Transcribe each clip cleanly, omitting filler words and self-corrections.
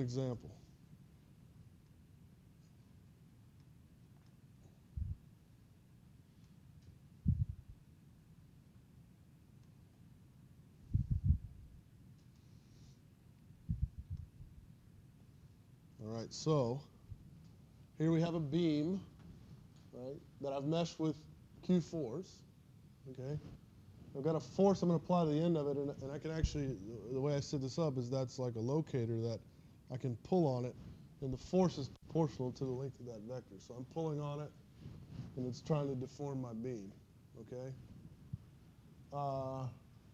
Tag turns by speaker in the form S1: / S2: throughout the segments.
S1: example. All right, so here we have a beam, right, that I've meshed with Q4s, okay? I've got a force I'm going to apply to the end of it, and I can actually, the way I set this up is that's like a locator that I can pull on it, and the force is proportional to the length of that vector. So I'm pulling on it, and it's trying to deform my beam, okay?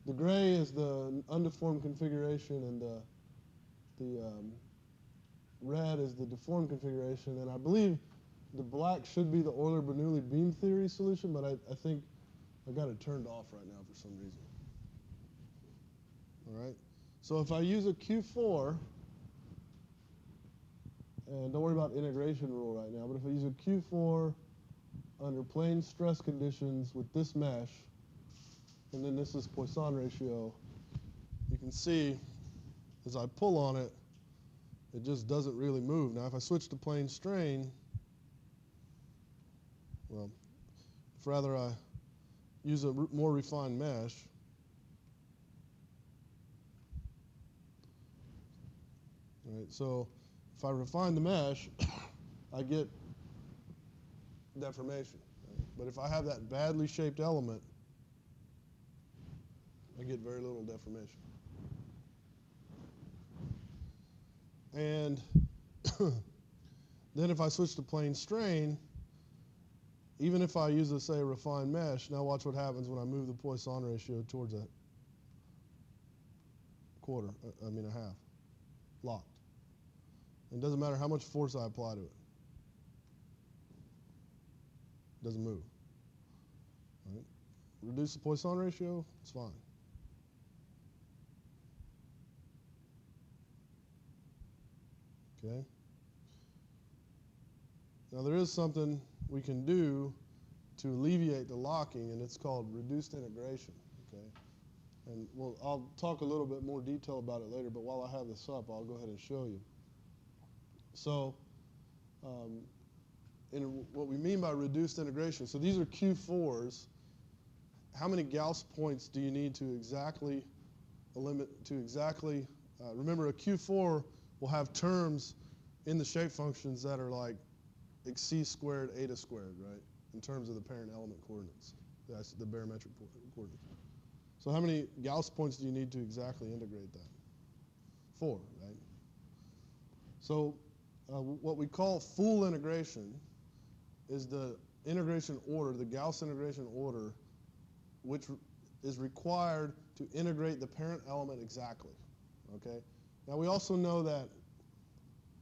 S1: The gray is the undeformed configuration, and the red is the deformed configuration, and I believe the black should be the Euler-Bernoulli beam theory solution, but I think I've got it turned off right now for some reason. All right, so if I use a Q4, and don't worry about integration rule right now, but if I use a Q4 under plane stress conditions with this mesh, and then this is Poisson ratio, you can see as I pull on it, it just doesn't really move. Now if I switch to plane strain, well, if rather I use a more refined mesh, all right, so if I refine the mesh, I get deformation. Right? But if I have that badly shaped element, I get very little deformation. And then if I switch to plane strain, even if I use, say, a refined mesh, now watch what happens when I move the Poisson ratio towards a half, locked. It doesn't matter how much force I apply to it. It doesn't move. Right? Reduce the Poisson ratio, it's fine. Okay. Now there is something we can do to alleviate the locking, and it's called reduced integration. Okay. And I'll talk a little bit more detail about it later, but while I have this up, I'll go ahead and show you. So what we mean by reduced integration, so these are Q4s. How many Gauss points do you need to exactly remember a Q4 will have terms in the shape functions that are like c squared, eta squared, right, in terms of the parent element coordinates. That's the barometric coordinates. So how many Gauss points do you need to exactly integrate that? 4, right? So what we call full integration is the integration order, the Gauss integration order, which is required to integrate the parent element exactly, okay? Now we also know that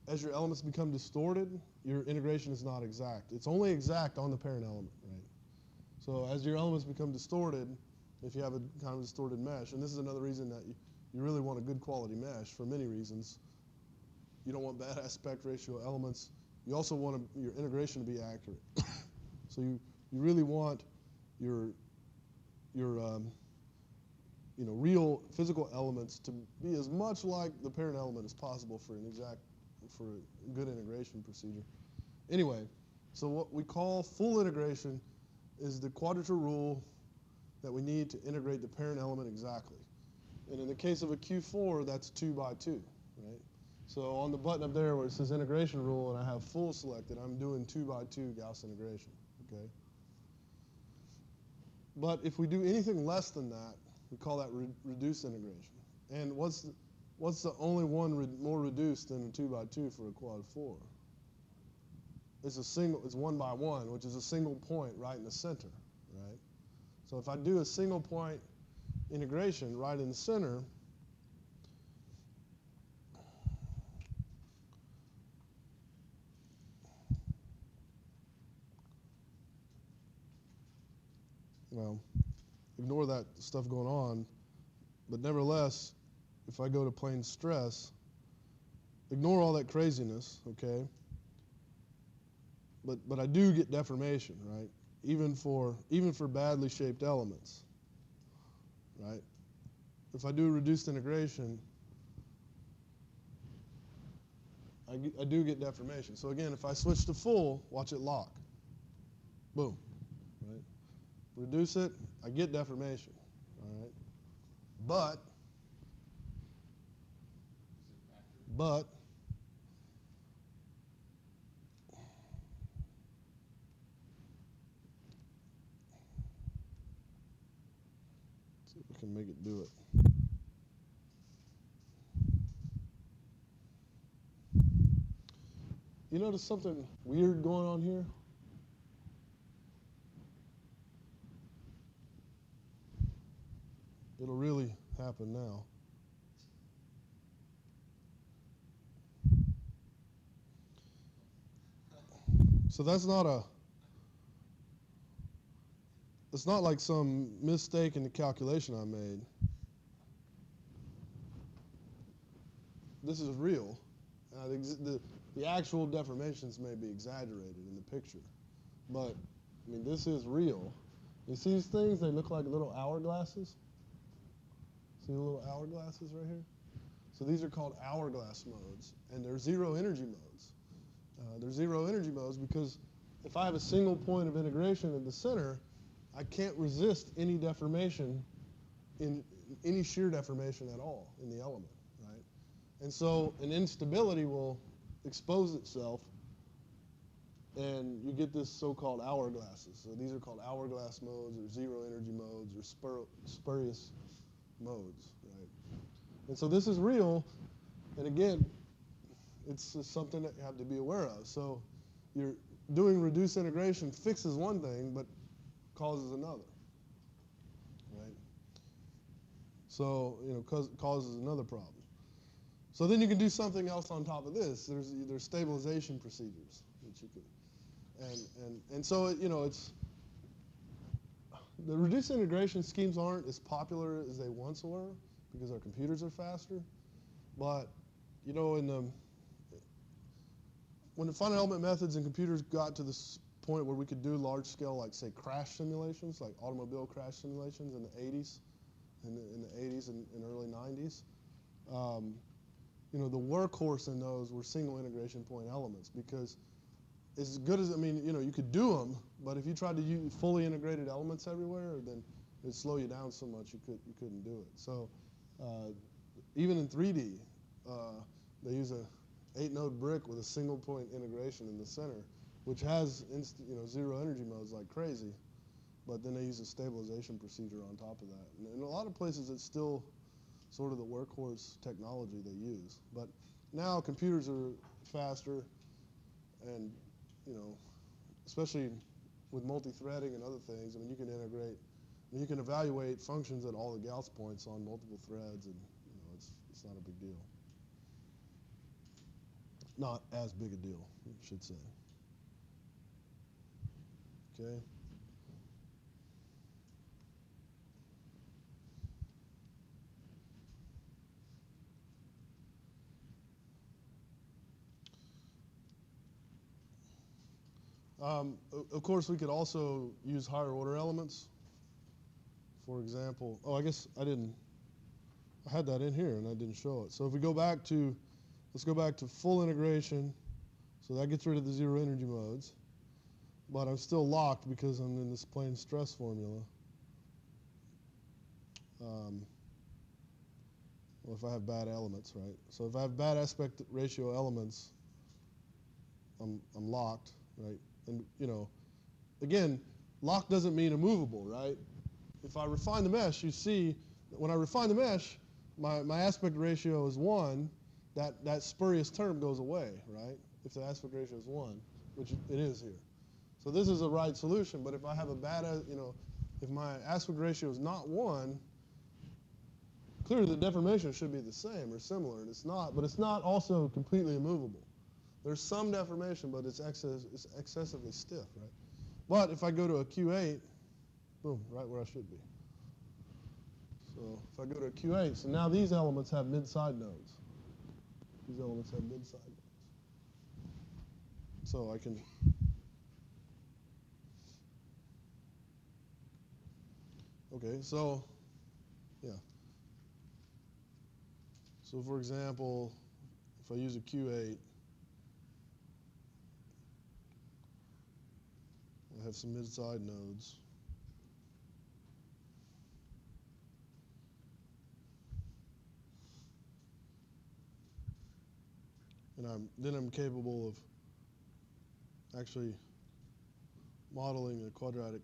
S1: as your elements become distorted, your integration is not exact. It's only exact on the parent element, right? So as your elements become distorted, if you have a kind of distorted mesh, and this is another reason that you really want a good quality mesh for many reasons. You don't want bad aspect ratio elements. You also want your integration to be accurate. So you really want your real physical elements to be as much like the parent element as possible for a good integration procedure. Anyway, so what we call full integration is the quadrature rule that we need to integrate the parent element exactly. And in the case of a Q4, that's 2 by 2, right? So on the button up there where it says integration rule and I have full selected, I'm doing 2 by 2 Gauss integration, okay? But if we do anything less than that, we call that reduced integration. And what's the only one more reduced than a 2 by 2 for a quad 4? It's 1 by 1, which is a single point right in the center, right? So if I do a single point integration right in the center, well, ignore that stuff going on, but nevertheless, if I go to plane stress, ignore all that craziness, okay? But I do get deformation, right? Even for badly shaped elements, right? If I do reduced integration, I do get deformation. So again, if I switch to full, watch it lock. Boom, right? Reduce it, I get deformation, all right? But see if we can make it do it. You notice something weird going on here? It'll really happen now. So that's not it's not like some mistake in the calculation I made. This is real. The actual deformations may be exaggerated in the picture, but I mean, this is real. You see these things? They look like little hourglasses. See the little hourglasses right here? So these are called hourglass modes, and they're zero energy modes. They're zero energy modes because if I have a single point of integration in the center, I can't resist any deformation, in any shear deformation at all in the element, right? And so an instability will expose itself, and you get this so-called hourglasses. So these are called hourglass modes or zero energy modes or spurious modes, right? And so this is real, and again, it's just something that you have to be aware of. So you're doing reduced integration fixes one thing, but causes another, right? So, you know, causes another problem. So then you can do something else on top of this. There's stabilization procedures that you can, and so, you know, it's, the reduced integration schemes aren't as popular as they once were because our computers are faster. But, you know, when the finite element methods and computers got to this point where we could do large scale, like say crash simulations, like automobile crash simulations in the 80s, in the 80s and early 90s, you know, the workhorse in those were single integration point elements because as good as, I mean, you know, you could do them, but if you tried to use fully integrated elements everywhere, then it'd slow you down so much you couldn't do it. So even in 3D, they use a 8-node brick with a single point integration in the center, which has zero energy modes like crazy, but then they use a stabilization procedure on top of that. And in a lot of places, it's still sort of the workhorse technology they use. But now computers are faster, and you know, especially with multi-threading and other things, I mean, you can integrate, you can evaluate functions at all the Gauss points on multiple threads, and you know, it's not a big deal. Not as big a deal, I should say. Okay. Of course, we could also use higher order elements. For example, I guess I had that in here and I didn't show it. So if we go back to, let's go back to full integration. So that gets rid of the zero energy modes. But I'm still locked because I'm in this plane stress formula. Well, if I have bad elements, right? So if I have bad aspect ratio elements, I'm locked, right? And you know, again, locked doesn't mean immovable, right? If I refine the mesh, you see that when I refine the mesh, my aspect ratio is 1, that spurious term goes away, right? If the aspect ratio is 1, which it is here. So this is a right solution, but if I have a bad, if my aspect ratio is not 1, clearly the deformation should be the same or similar, and it's not, but it's not also completely immovable. There's some deformation, but it's excessively stiff, right? But if I go to a Q8, boom, right where I should be. So if I go to a Q8, so now these elements have mid-side nodes. These elements have mid-side nodes. So I can, okay, so, yeah. So for example, if I use a Q8, have some mid-side nodes. And then I'm capable of actually modeling a quadratic